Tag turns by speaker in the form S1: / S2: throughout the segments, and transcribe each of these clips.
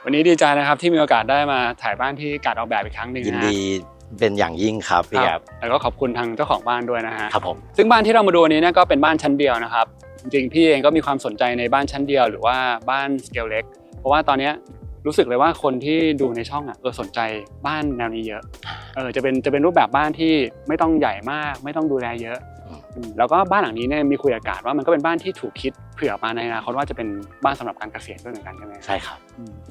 S1: วันนี้ดีใจนะครับที่มีโอกาสได้มาถ่ายบ้านที่การออกแบบอีกครั้งหนึ่ง
S2: ยินดีเป็นอย่างยิ่งครับพี่ครับ
S1: แล้วก็ขอบคุณทางเจ้าของบ้านด้วยนะฮะ
S2: ครับผม
S1: ซึ่งบ้านที่เรามาดูนี้เนี่ยก็เป็นบ้านชั้นเดียวนะครับจริงๆพี่เองก็มีความสนใจในบ้านชั้นเดียวหรือว่าบ้านสเกลเล็กเพราะว่าตอนนี้รู้สึกเลยว่าคนที่ดูในช่องสนใจบ้านแนวนี้เยอะจะเป็นรูปแบบบ้านที่ไม่ต้องใหญ่มากไม่ต้องดูแลเยอะแล้วก็บ้านหลังนี้เนี่ยมีคุยอากาศว่ามันก็เป็นบ้านที่ถูกคิดเผื่อมาในอนาคตว่าจะเป็นบ้านสำหรับการเกษียณด้วยเหมือนกันใช่ไหม
S2: ใช่ครับ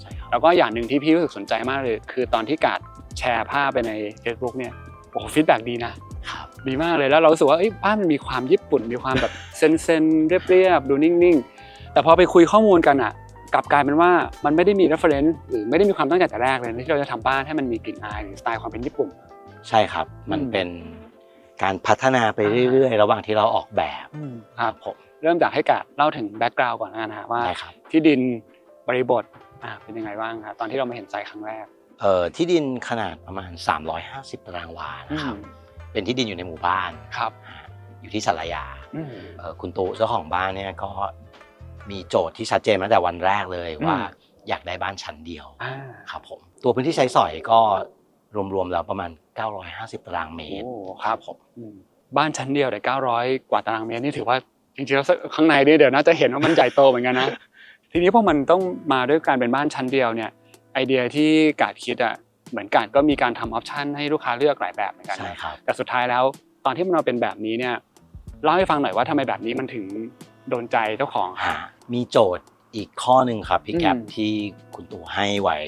S2: ใช่ครับ
S1: แล้วก็อย่างหนึ่งที่พี่รู้สึกสนใจมากเลยคือตอนที่การ์ดแชร์ภาพไปใน Facebook เนี่ยโอ้โหฟีดแบ็กดีนะครับดีมากเลยแล้วเรารู้สึกว่าบ้านมันมีความญี่ปุ่นมีความแบบเซนเรียบๆดูนิ่งๆแต่พอไปคุยข้อมูลกันกลับกลายเป็นว่ามันไม่ได้มี reference หรือไม่ได้มีความตั้งใจแต่แรกเลยที่เราจะทำบ้านให้มันมีกลิ่นอายหรือสไตล์ความเป็นญี่ปุ่น
S2: ใช่ครับมันเป็นการพัฒนาไปเรื่อยๆระหว่างที่เราออกแบบ
S1: ครับผมเริ่มจากให้การ์ดเล่าถึงแบ็กกราวด์ก่อนนะฮะว่าที่ดินบริบทเป็นยังไงบ้างครับตอนที่เรามาเห็นไซต์ครั้งแรก
S2: ที่ดินขนาดประมาณ350ตารางวานะครับเป็นที่ดินอยู่ในหมู่บ้าน
S1: ครับ
S2: อยู่ที่สารยาคุณตู่เจ้าของบ้านเนี่ยก็มีโจทย์ที่ชัดเจนมาแต่วันแรกเลยว่าอยากได้บ้านชั้นเดียวครับผมตัวพื้นที่ใช้สอยก็รวมๆแล้วประมาณ950ตารางเมตร
S1: ครับผมบ้านชั้นเดียวแต่900กว่าตารางเมตรนี่ถือว่าจริงๆแล้วข้างในนี่เดี๋ยวน่าจะเห็นว่ามันใหญ่โตเหมือนกันนะทีนี้พอมันต้องมาด้วยการเป็นบ้านชั้นเดียวเนี่ยไอเดียที่การ์ดคิดเหมือนการ์ดก็มีการทำออปชันให้ลูกค้าเลือกหลายแบบเหมือนกัน
S2: ใช่ครับ
S1: แต่สุดท้ายแล้วตอนที่มันมาเป็นแบบนี้เนี่ยเล่าให้ฟังหน่อยว่าทำไมแบบนี้มันถึงโดนใจเจ้าของ
S2: มีโจทย์อีกข้อหนึ่งครับพี่แก๊ปที่คุณตู่ให้ไว้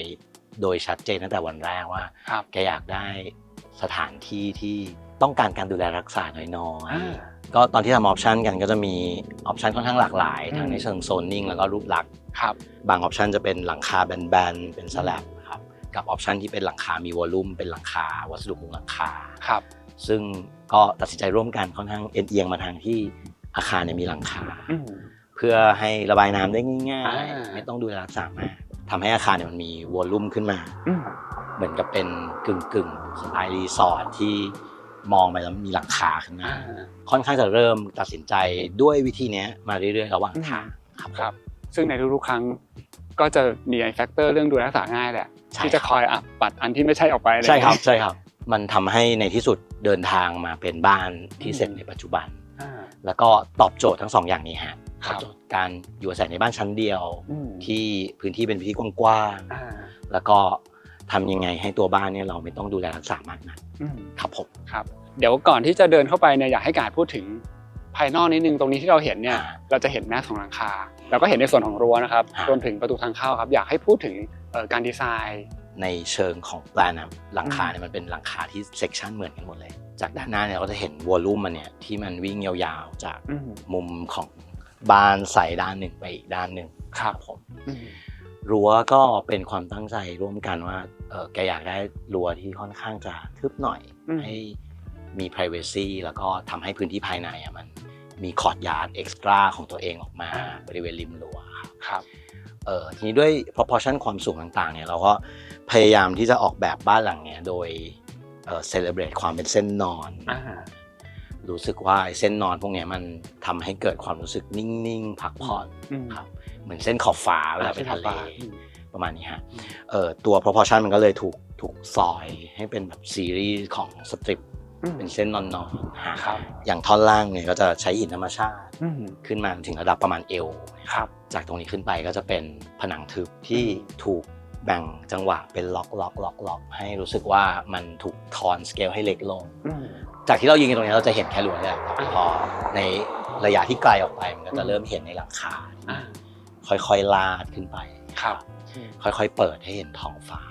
S2: โดยชัดเจนตั้งแต่วันแรกว่าแกอยากได้สถานที่ที่ต้องการการดูแลรักษาน้อยๆก็ตอนที่ทำออปชันกันก็จะมีออปชันค่อนข้างหลากหลายทั้งในเชิงโซนนิ่งแล้วก็รูปลักษณ์บางออปชันจะเป็นหลังคาแบนๆเป็นสแลบครับกับออปชันที่เป็นหลังคามีวอลลุ่มเป็นหลังคาวัสดุมุงหลังคาซึ่งก็ตัดสินใจร่วมกันค่อนข้างเอียงมาทางที่อาคารมีหลังคาเพื่อให้ระบายน้ำได้ง่ายๆไม่ต้องดูแลรักษามากทำให้อาคารมันมีวอลลุ่มขึ้นมาเหมือนกับเป็นกึ่งสไตล์รีสอร์ทที่มองไปแล้วมีหลังคาขึ้นมาค่อนข้างจะเริ่มตัดสินใจด้วยวิธีนี้มาเรื่อยๆระหว่างทาง
S1: ครับซึ่งในทุกๆครั้งก็จะมีไอ้แฟกเตอร์เรื่องดูแลรักษาง่ายแหละที่จะคอยปัดอันที่ไม่ใช่ออกไป
S2: ใช่ครับมันทำให้ในที่สุดเดินทางมาเป็นบ้านที่เสร็จในปัจจุบันแล้วก็ตอบโจทย์ทั้งสองอย่างนี้ฮะตอบโจทย์การอยู่อาศัยในบ้านชั้นเดียวที่พื้นที่เป็นพื้นที่กว้างๆแล้วก็ทำยังไงให้ตัวบ้านเนี่ยเราไม่ต้องดูแลรักษามากนักครับผม
S1: ครับเดี๋ยวก่อนที่จะเดินเข้าไปเนี่ยอยากให้การพูดถึงภายนอกนิดนึงตรงนี้ที่เราเห็นเนี่ยเราจะเห็นแมสของหลังคาแล้วก็เห็นในส่วนของรั้วนะครับรวมถึงประตูทางเข้าครับอยากให้พูดถึงการดีไซน์
S2: ในเชิงของแปลนหลังคาเนี่ยมันเป็นหลังคาที่เซกชันเหมือนกันหมดเลยจากด้านหน้าเนี่ยเราจะเห็นวอลลุ่มมันเนี่ยที่มันวิ่งยาวๆจากมุมของบานใส่ด้านหนึ่งไปอีกด้านหนึ่ง
S1: ครับ
S2: ผมรั้วก็เป็นความตั้งใจร่วมกันว่าแกอยากได้รั้วที่ค่อนข้างจะทึบหน่อยให้มี privacy แล้วก็ทำให้พื้นที่ภายในมันมีคอร์ทยาร์ดเอ็กซ์ตร้าของตัวเองออกมาบริเวณริมรั้ว
S1: ครับ
S2: ทีนี้ด้วย proportion ความสูงต่างๆเนี่ยเราก็พยายามที่จะออกแบบบ้านหลังเนี่ยโดยcelebrate ความเป็นเส้นนอนรู้สึกว่าเส้นนอนพวกนี้มันทำให้เกิดความรู้สึกนิ่งๆพักผ่อนครับเหมือนเส้นขอบฟ้าเวลาไปทะเลประมาณนี้ฮะตัว proportion มันก็เลยถูกซอยให้เป็นแบบซีรีส์ของสตริปเป็นเส้นนอนๆอย่างท่อนล่างเนี่ยก็จะใช้หินธรรมชาติขึ้นมาถึงระดับประมาณเอวจากตรงนี้ขึ้นไปก็จะเป็นผนังทึบที่ถูกแบ่งจังหวะเป็นล็อกให้รู้สึกว่ามันถูกทอนสเกลให้เล็กลงจากที่เรายืนตรงนี้เราจะเห็นแค่รั้วเนี่ยพอในระยะที่ไกลออกไปมันก็จะเริ่มเห็นในหลังคาค่อยๆลาดขึ้นไปค่อยๆเปิดให้เห็นท้องฟ้า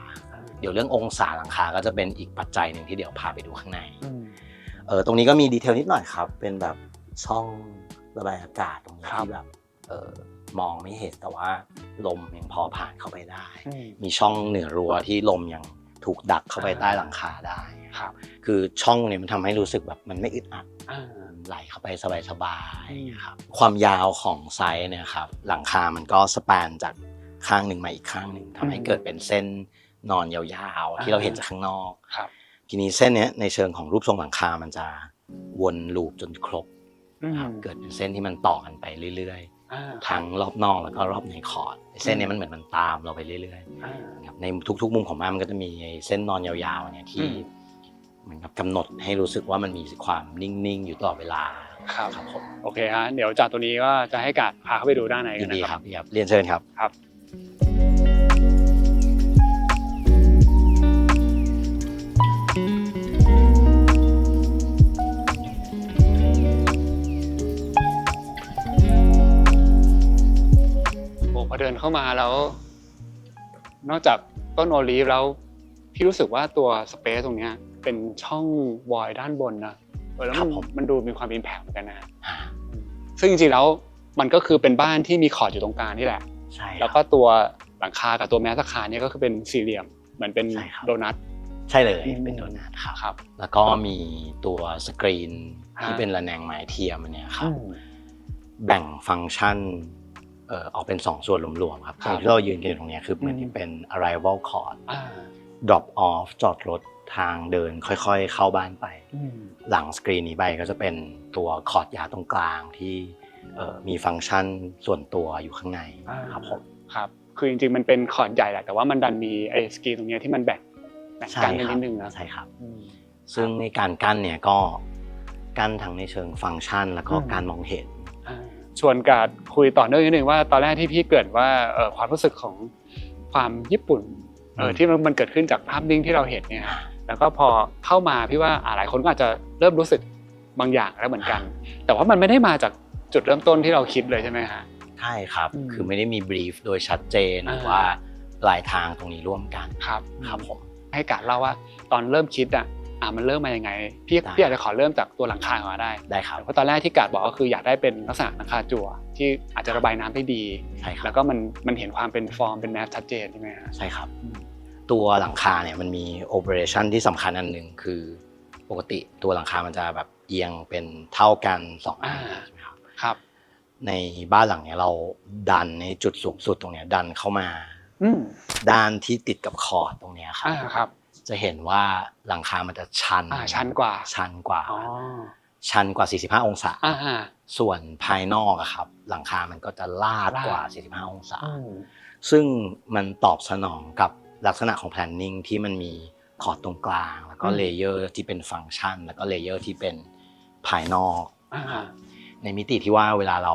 S2: เดี๋ยวเรื่ององศาหลังคาก็จะเป็นอีกปัจจัยหนึ่งที่เดี๋ยวพาไปดูข้างในตรงนี้ก็มีดีเทลนิดหน่อยครับเป็นแบบช่องระบายอากาศตรงนี้ที่แบบมองไม่เห็นแต่ว่าลมยังพอผ่านเข้าไปได้มีช่องเหนือรั้วที่ลมยังถูกดักเข้าไปใต้หลังคาได้คือช่องเนี่ยมันทำให้รู้สึกแบบมันไม่อึดอัดไหลเข้าไปสบายๆครับความยาวของไซส์เนี่ยครับหลังคามันก็สแปนจากข้างหนึ่งมาอีกข้างหนึ่งทำให้เกิดเป็นเส้นนอนยาวๆที่เราเห็นจากข้างนอกทีนี้เส้นเนี้ยในเชิงของรูปทรงหลังคามันจะวนลูปจนครบเกิดเป็นเส้นที่มันต่อกันไปเรื่อย ทั้งรอบนอกแล้วก็รอบในคอร์ดเส้นนี้มันเหมือนมันตามเราไปเรื่อยๆครับในทุกๆมุมของบ้านมันก็จะมีเส้นนอนยาวๆเนี่ยที่เหมือนกับกำหนดให้รู้สึกว่ามันมีความนิ่งๆอยู่ตลอดเวลา
S1: ครับผมโอเคฮะเดี๋ยวจากตัวนี้ก็จะให้การพาเข้าไปดูด้านในกันนะครับ
S2: เรียนเชิญครับ
S1: พอเดินเข้ามาแล้วนอกจากต้นโอลีฟแล้วพี่รู้สึกว่าตัวสเปซตรงนี้เป็นช่องวอยด้านบนนะแล้วมันดูมีความอิมแพคเหมือนกันนะซึ่งจริงๆแล้วมันก็คือเป็นบ้านที่มีคอร์ดอยู่ตรงกลางนี่แหละ
S2: ใช่
S1: แล้วก็ตัวหลังคากับตัวแมสอาคารเนี่ยก็คือเป็นสี่เหลี่ยมเหมือนเป็นโดนัท
S2: ใช่เลยเป็นโดนัทครับแล้วก็มีตัวสกรีนที่เป็นระแนงไม้เทียมเนี่ยครับแบ่งฟังก์ชันออกเป็น2ส่วนรวมๆครับตรงที่เรายืนกันอยู่ตรงนี้คือเหมือนที่เป็น arrival chord drop off จอดรถทางเดินค่อยๆเข้าบ้านไปหลังสกรีนนี้ไปก็จะเป็นตัวคอร์ดยาวตรงกลางที่มีฟังก์ชันส่วนตัวอยู่ข้างในครับผม
S1: ครับคือจริงๆมันเป็นคอร์ดใหญ่แหละแต่ว่ามันดันมีไอ้สกรีนตรงนี้ที่มันแบ่งกันนิดนึงนะ
S2: ใช่ครับซึ่งในการกั้นเนี่ยก็กั้นทั้งในเชิงฟังก์ชันแล้วก็การมองเห็น
S1: ชวนการคุยต่อเนื่องนิดนึงว่าตอนแรกที่พี่เกริ่นว่าความรู้สึกของความญี่ปุ่นที่มันเกิดขึ้นจากภาพนิ่งที่เราเห็นเนี่ยแล้วก็พอเข้ามาพี่ว่าหลายคนก็อาจจะเริ่มรู้สึกบางอย่างแล้วเหมือนกันแต่ว่ามันไม่ได้มาจากจุดเริ่มต้นที่เราคิดเลยใช่ไหมฮะ
S2: ใช่ครับคือไม่ได้มีบรีฟโดยชัดเจนหรือว่าปลายทางตรงนี้ร่วมกันครับผม
S1: ให้การเล่าว่าตอนเริ่มคิดมันเริ่มมายังไงพี่อาจจะขอเริ่มจากตัวหลังคาของเรา
S2: ได้ครับ
S1: เพราะตอนแรกที่กาดบอกก็คืออยากได้เป็นลักษณะหลังคาจั่วที่อาจจะระบายน้ำได้ดีแล้วก็มันเห็นความเป็นฟอร์มเป็นแนวชัดเจนใช่ไหมฮะ
S2: ใช่ครับตัวหลังคาเนี่ยมันมีโอเปอเรชั่นที่สำคัญอันหนึ่งคือปกติตัวหลังคามันจะแบบเอียงเป็นเท่ากัน2อันใช่ไหม
S1: ครับ
S2: ในบ้านหลังเนี้ยเราดันในจุดสูงสุดตรงเนี้ยดันเข้ามาด้านที่ติดกับคอร์ดตรงเนี้ย
S1: ครับ
S2: จะเห็นว่าหลังคามันจะชันกว่าชันกว่า45องศาส่วนภายนอกอะครับหลังคามันก็จะลาดกว่า45องศาซึ่งมันตอบสนองกับลักษณะของ planning ที่มันมีคอร์ดตรงกลางแล้วก็เลเยอร์ที่เป็นฟังก์ชันแล้วก็เลเยอร์ที่เป็นภายนอกในมิติที่ว่าเวลาเรา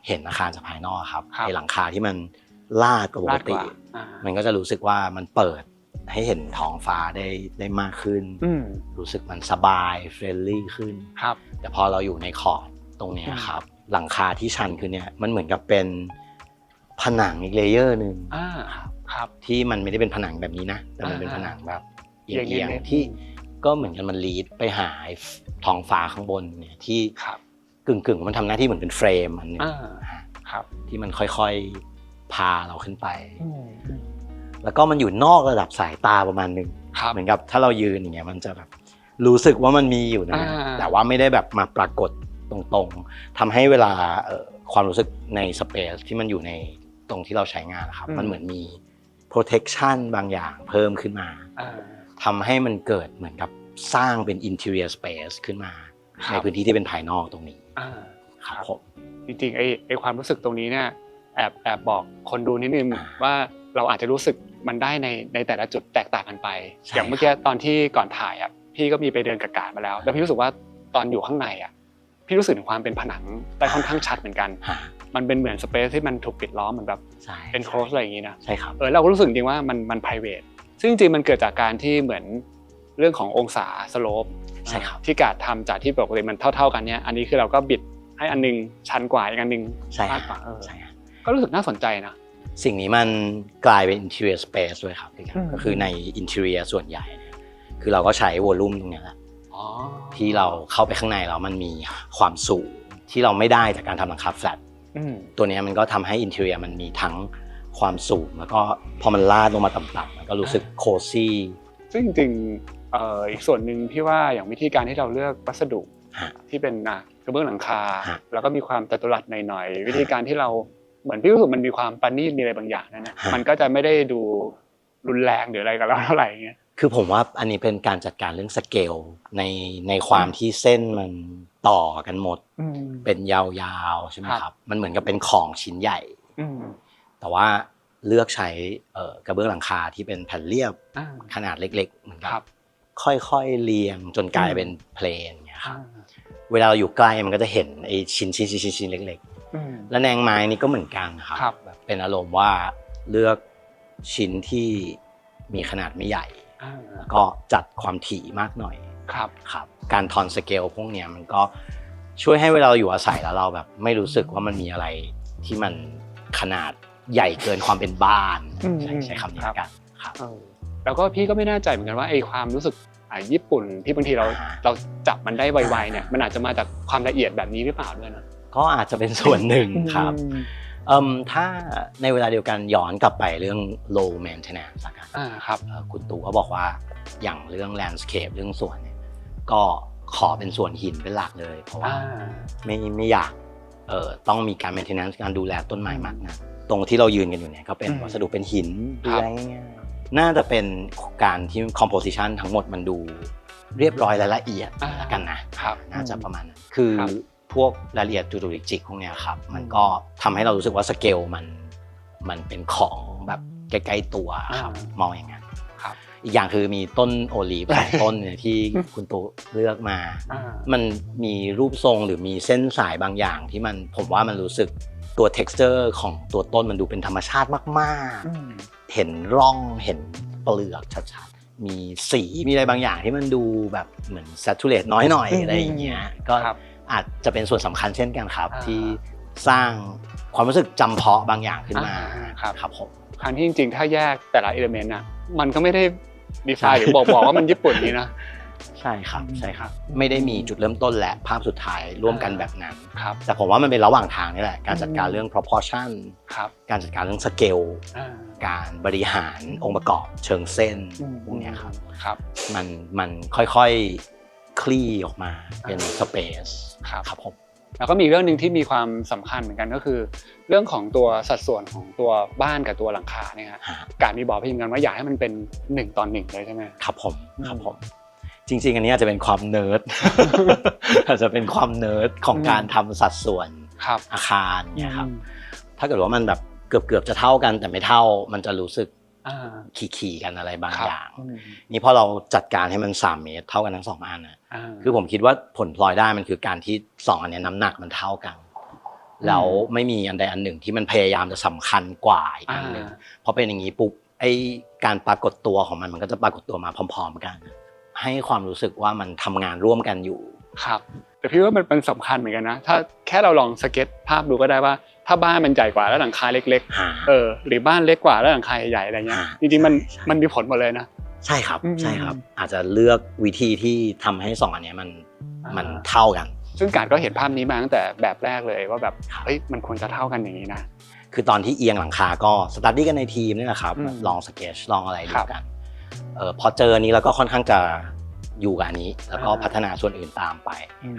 S2: เห็นอาคารจากภายนอกครับในหลังคาที่มันลาดกว่าปกติมันก็จะรู้สึกว่ามันเปิดให้เห็นท้องฟ้าได้มากขึ้นรู้สึกมันสบายเฟรนลี่ขึ้นแต่พอเราอยู่ในคอร์ดตรงนี้ครับหลังคาที่ชันขึ้นเนี่ยมันเหมือนกับเป็นผนังอีกเลเยอร์นึงที่มันไม่ได้เป็นผนังแบบนี้นะแต่มันเป็นผนังแบบเอียงๆที่ก็เหมือนกันมันลีดไปหาท้องฟ้าข้างบนเนี่ยที่กึ่งมันทำหน้าที่เหมือนเป็นเฟรมอันนึงที่มันค่อยๆพาเราขึ้นไปแล้วก็มันอยู่นอกระดับสายตาประมาณนึงเหมือนกับถ้าเรายืนอย่างเงี้ยมันจะแบบรู้สึกว่ามันมีอยู่นะแต่ว่าไม่ได้แบบมาปรากฏตรงๆทำให้เวลาความรู้สึกในสเปซที่มันอยู่ในตรงที่เราใช้งานครับมันเหมือนมี protection บางอย่างเพิ่มขึ้นมาทำให้มันเกิดเหมือนกับสร้างเป็น interior space ขึ้นมาในพื้นที่ที่เป็นภายนอกตรงนี้ครับผม
S1: จริงๆไอ้ความรู้สึกตรงนี้เนี่ยแอบบอกคนดูนิดนึงว่าเราอาจจะรู้สึกมันได้ในแต่ละจุดแตกต่างกันไปอย่างเมื่อกี้ตอนที่ก่อนถ่ายพี่ก็มีไปเดินกระกาดมาแล้วพี่รู้สึกว่าตอนอยู่ข้างในพี่รู้สึกถึงความเป็นผนังได้ค่อนข้างชัดเหมือนกันมันเป็นเหมือนสเปซที่มันถูกปิดล้อมเหมือนแบบเป็นโคลสอะไรอย่างนี้นะ
S2: ใช่ครับ
S1: เราก็รู้สึกจริงว่ามัน private ซึ่งจริงๆมันเกิดจากการที่เหมือนเรื่องขององศาสโลป
S2: ใช่ครับ
S1: ที่การทำจากที่ปกติมันเท่ากันเนี่ยอันนี้คือเราก็บิดให้อันนึงชันกว่าอีกอันนึงมากกว่าก็รู้สึกน่าสนใจนะ
S2: สิ่งนี้มันกลายเป็น interior space ด้วยครับก็คือใน interior ส่วนใหญ่เนี่ยคือเราก็ใช้วอลลุ่มตรงนี้แหละที่เราเข้าไปข้างในแล้วมันมีความสูงที่เราไม่ได้จากการทำหลังคา flat ตัวนี้มันก็ทำให้ interior มันมีทั้งความสูงแล้วก็พอมันลาดลงมาต่ำๆมันก็รู้สึกโคซี่
S1: ซึ่งจริงๆอีกส่วนหนึ่งพี่ว่าอย่างวิธีการที่เราเลือกวัสดุที่เป็นกระเบื้องหลังคาแล้วก็มีความจัตุรัสหน่อยๆวิธีการที่เราเหมือนพี่รู้สึกมันมีความปราณีตมีอะไรบางอย่างนะมันก็จะไม่ได้ดูรุนแรงหรืออะไรกับเราเท่าไหร่เงี้ย
S2: คือผมว่าอันนี้เป็นการจัดการเรื่องสเกลในความที่เส้นมันต่อกันหมดเป็นยาวๆใช่ไหมครับมันเหมือนกับเป็นของชิ้นใหญ่แต่ว่าเลือกใช้กระเบื้องหลังคาที่เป็นแผ่นเรียบขนาดเล็กๆเหมือนกับค่อยๆเรียงจนกลายเป็นเพลนเนี่ยครับเวลาเราอยู่ใกล้มันก็จะเห็นไอ้ชิ้นเล็กๆและแนงไม้นี่ก็เหมือนกันครับแบบเป็นอารมณ์ว่าเลือกชิ้นที่มีขนาดไม่ใหญ่แล้วก็จัดความถี่มากหน่อยครับการทอนสเกลพวกเนี้ยมันก็ช่วยให้เวลาเราอยู่อาศัยแล้วเราแบบไม่รู้สึกว่ามันมีอะไรที่มันขนาดใหญ่เกินความเป็นบ้านใช้คำนี้กันครับ
S1: แล้วก็พี่ก็ไม่แน่ใจเหมือนกันว่าไอ้ความรู้สึกญี่ปุ่นที่บางทีเราจับมันได้ไวๆเนี่ยมันอาจจะมาจากความละเอียดแบบนี้หรือเปล่าด้วยนะ
S2: ก็อาจจะเป็นส่วนหนึ่งครับถ้าในเวลาเดียวกันย้อนกลับไปเรื่อง low maintenance ละกัน
S1: ครับ
S2: คุณตู่เขาบอกว่าอย่างเรื่อง landscape เรื่องสวนเนี่ยก็ขอเป็นสวนหินเป็นหลักเลยเพราะว่าไม่อยากต้องมีการ maintenance การดูแลต้นไม้มากนะตรงที่เรายืนกันอยู่เนี่ยก็เป็นวัสดุเป็นหินดูแลง่ายๆน่าจะเป็นการที่ composition ทั้งหมดมันดูเรียบร้อยและละเอียดแล้วกันนะน่าจะประมาณนั้นคือพวกรายละเอียดจุกจิกพวกเนี้ยครับมันก็ทำให้เรารู้สึกว่าสเกลมันเป็นของแบบใกล้ๆตัวครับมองอย่างนั้นอีกอย่างคือมีต้นโอลีฟต้นเนี่ยที่คุณตู่เลือกมามันมีรูปทรงหรือมีเส้นสายบางอย่างที่ผมว่ามันรู้สึกตัว texture ของตัวต้นมันดูเป็นธรรมชาติมากๆเห็นร่องเห็นเปลือกชัดๆมีสีมีอะไรบางอย่างที่มันดูแบบเหมือน saturate น้อยหน่อยอะไรอย่างเงี้ยก็อาจจะเป็นส่วนสำคัญเช่นกันครับที่สร้างความรู้สึกจำเพาะบางอย่างขึ้นมาครับผม
S1: ครั้งที่จริงๆถ้าแยกแต่ละเอลิเมนต์อ่ะมันก็ไม่ได้ดีไซน์หรือบอกว่ามันญี่ปุ่นนี่นะ
S2: ใช่ครับไม่ได้มีจุดเริ่มต้นและภาพสุดท้ายร่วมกันแบบนั้นแต่ผมว่ามันเป็นระหว่างทางนี่แหละการจัดการเรื่อง proportion การจัดการเรื่องสเกลการบริหารองค์ประกอบเชิงเส้นพวกนี้ครับมันค่อยๆคลี่ออกมาเป็นสเปซครับผม
S1: แล้วก็มีเรื่องนึงที่มีความสำคัญเหมือนกันก็คือเรื่องของตัวสัดส่วนของตัวบ้านกับตัวหลังคาเนี่ยครับการมีบอกพี่กันว่าอยากให้มันเป็น1:1เลยใช่ไหม
S2: ครับผมจริงๆอันนี้อาจจะเป็นความเนิร์ดอาจจะเป็นความเนิร์ดของการทำสัดส่วนอาคารเนี่ยครับถ้าเกิดว่ามันแบบเกือบจะเท่ากันแต่ไม่เท่ามันจะรู้สึกขี่กันอะไรบางอย่างนี่พอเราจัดการให้มัน3 เมตรเท่ากันทั้ง2 อันนะคือผมคิดว่าผลพลอยได้มันคือการที่2 อันนี้น้ำหนักมันเท่ากันแล้วไม่มีอันใดอันหนึ่งที่มันพยายามจะสำคัญกว่าอีกอันหนึ่งพอเป็นอย่างนี้ปุ๊บไอ้การปรากฏตัวของมันก็จะปรากฏตัวมาพร้อมๆกันให้ความรู้สึกว่ามันทำงานร่วมกันอยู่
S1: ครับแต่พี่ว่ามันสำคัญเหมือนกันนะถ้าแค่เราลองสเก็ตภาพดูก็ได้ว่าถ้าบ้านมันใหญ่กว่าแล้วหลังคาเล็กๆหรือบ้านเล็กกว่าแล้วหลังคาใหญ่ๆอะไรเงี้ยจริงๆมันมีผลหมดเลยนะ
S2: ใช่ครับอาจจะเลือกวิธีที่ทำให้2 อันนี้มันเท่ากัน
S1: ซึ่งการก็เห็นภาพนี้มาตั้งแต่แบบแรกเลยว่าแบบเฮ้ยมันควรจะเท่ากันอย่างนี้นะ
S2: คือตอนที่เอียงหลังคาก็สตัดดี้กันในทีมนี่แหละครับลองสเก็ตลองอะไรดูกันพอเจอนี้แล้วก็ค่อนข้างจะอยู่กับอันนี้แล้วก็พัฒนาส่วนอื่นตามไป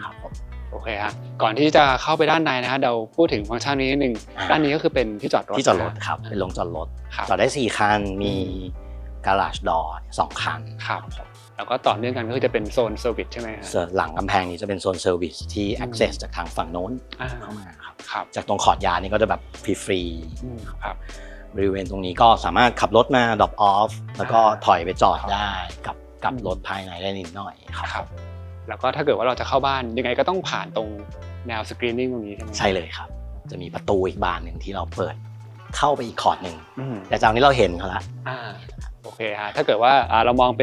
S2: ครับผม
S1: โอเคฮะก่อนที่จะเข้าไปด้านในนะฮะเราพูดถึงฟังก์ชันนี้นิดนึงด้านนี้ก็คือเป็นที่จอดร
S2: ถครับเป็นโรงจอดรถจอดได้4 คันมีgarage door 2 คัน
S1: ครับแล้วก็ต่อเนื่องกันก็คือจะเป็นโซนเซอร์วิสใช่ไหมฮะ
S2: หลังกำแพงนี้จะเป็นโซนเซอร์วิสที่ access จากทางฝั่งโน้นเข้ามาครับจากตรงขอดยานี่ก็จะแบบฟรีๆครับบริเวณตรงนี้ก็สามารถขับรถมา drop off แล้วก็ถอยไปจอดได้กับรถภายในได้นิดหน่อย
S1: ครับแล้วก็ถ้าเกิดว่าเราจะเข้าบ้านยังไงก็ต้องผ่านตรงแนวสกรีนนิ่งตรงนี้ใช่ไหม
S2: ใช่เลยครับจะมีประตูอีกบานหนึ่งที่เราเปิดเข้าไปอีกคอร์ดหนึ่งแต่จากนี้เราเห็นเขาละ
S1: โอเคฮะถ้าเกิดว่าเรามองเ